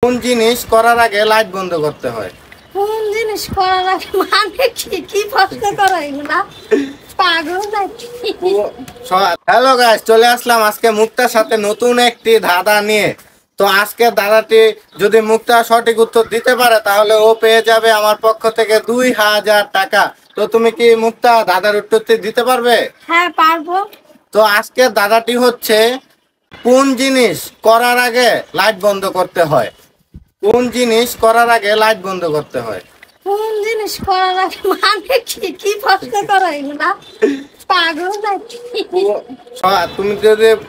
কোন জিনিস করার আগে লাইট বন্ধ করতে হয়? কোন জিনিস করার আগে মানে কি প্রশ্ন করো এগুলা? পাগল নাকি? হ্যালো গাইস, চলে আসলাম আজকে মুক্তার সাথে নতুন একটি ধাঁধা নিয়ে। তো আজকে ধাঁধাটি যদি মুক্তা সঠিক উত্তর দিতে পারে তাহলে ও পেয়ে যাবে আমার পক্ষ থেকে 2000 টাকা। তো তুমি কি মুক্তা ধাঁধার উত্তরটি দিতে পারবে? হ্যাঁ পারবো। তো আজকের ধাঁধাটি হচ্ছে, কোন জিনিস করার আগে লাইট বন্ধ করতে হয়? কোন জিনিস করার আগে লাইট বন্ধ করতে হয়? কোন জিনিস করার আগে মানে কি প্রশ্ন করো এগুলা? পাগল নাকি? তুমি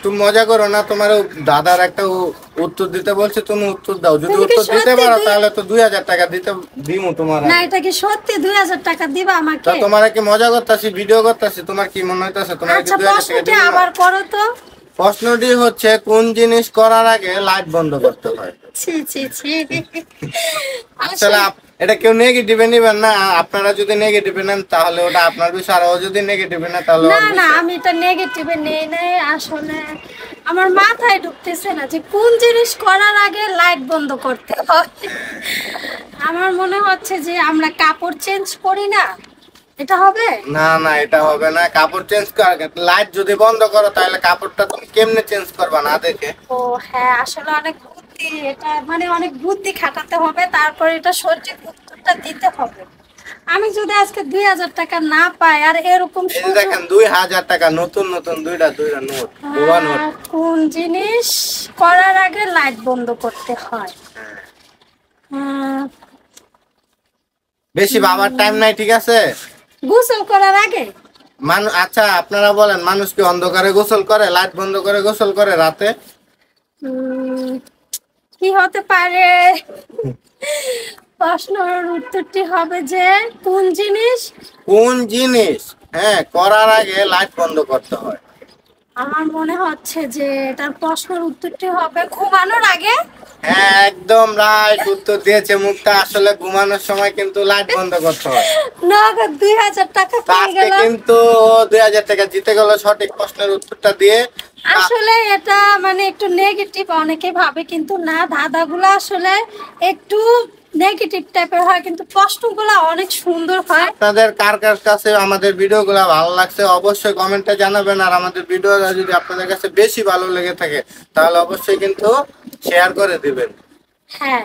তুমি মজা করো না, তোমার দাদার একটা উত্তর দিতে বলছে, তুমি উত্তর দাও। যদি তুমি কি উত্তর দিতে সত্যি পারো তাহলে তো 2000 টাকা দিতে দিমু তোমার। না, এটা কি সত্যি 2000 টাকা দিবা তা আমাকে? তোমার কি মজা করতেছি, ভিডিও করতেছি, তোমার কি মনে হইতাছে তোমার কি আচ্ছা 2000 টাকা প্রশ্নটি দিমু না? আবার করো তো। প্রশ্নটি হচ্ছে, কোন জিনিস করার আগে লাইট বন্ধ করতে হয়? ছি ছি ছি। আসলে এটা কেউ নেগেটিভে নেবেন না। আপনারা যদি নেগেটিভে নেন তাহলে ওটা আপনার বিষয়, আর ও যদি নেগেটিভে নেন তাহলে না ওর না, বিষয়। আমি এটা নেগেটিভে নেই নাই। আসলে আমার মাথায় ঢুকতেছে না যে কোন জিনিস করার আগে লাইট বন্ধ করতে হয়। আমার মনে হচ্ছে যে আমরা কাপড় চেঞ্জ করি না, এটা হবে। না না, এটা হবে না। কাপড় চেঞ্জ কর, লাইট যদি বন্ধ করো তাহলে কাপড়টা তুমি কেমনে চেঞ্জ করবা না দেখে? ও হ্যাঁ, আসলে অনেক বুদ্ধি, এটা মানে অনেক বুদ্ধি খাটাতে হবে, তারপর এটা সঠিক উত্তরটা দিতে হবে। আমি যদি আজকে 2000 টাকা না পাই আর এরকম এই যে দেখেন 2000 টাকা, নতুন নতুন দুইটা নোট, গোয়া নোট। কোন জিনিস করার আগে লাইট বন্ধ করতে হয়? বেশি ভাবার টাইম নাই, ঠিক আছে? গোসল করার আগে। আচ্ছা আপনারা বলেন, মানুষ কি অন্ধকারে গোসল করে, লাইট বন্ধ করে গোসল করে রাতে? উম, কি হতে পারে? প্রশ্নের উত্তরটি হবে যে কোন জিনিস। কোন জিনিস করার আগে লাইট বন্ধ করতে হয়? আমার মনে হচ্ছে যে এটার প্রশ্নের উত্তরটি হবে ঘুমানোর আগে। হ্যাঁ, একদম রাইট উত্তর দিয়েছে মুক্তা। আসলে ঘুমানোর সময় কিন্তু লাইট বন্ধ করতে হয়। নগদ 2000 টাকা তো পেয়ে আজকে গেলাম। কিন্তু 2000 টাকা জিতে গেল সঠিক প্রশ্নের উত্তরটা দিয়ে। আসলে এটা মানে একটু নেগেটিভ, অনেকে ভাবে কিন্তু না, ধাঁধাগুলো আসলে একটু নেগেটিভ টাইপের হয়, কিন্তু প্রশ্নগুলো অনেক সুন্দর হয়। আপনাদের কার কার কাছে আমাদের ভিডিওগুলো ভালো লাগছে অবশ্যই কমেন্টে জানাবেন। আর আমাদের ভিডিও যদি আপনাদের কাছে বেশি ভালো লেগে থাকে তাহলে অবশ্যই কিন্তু শেয়ার করে দিবেন। হ্যাঁ।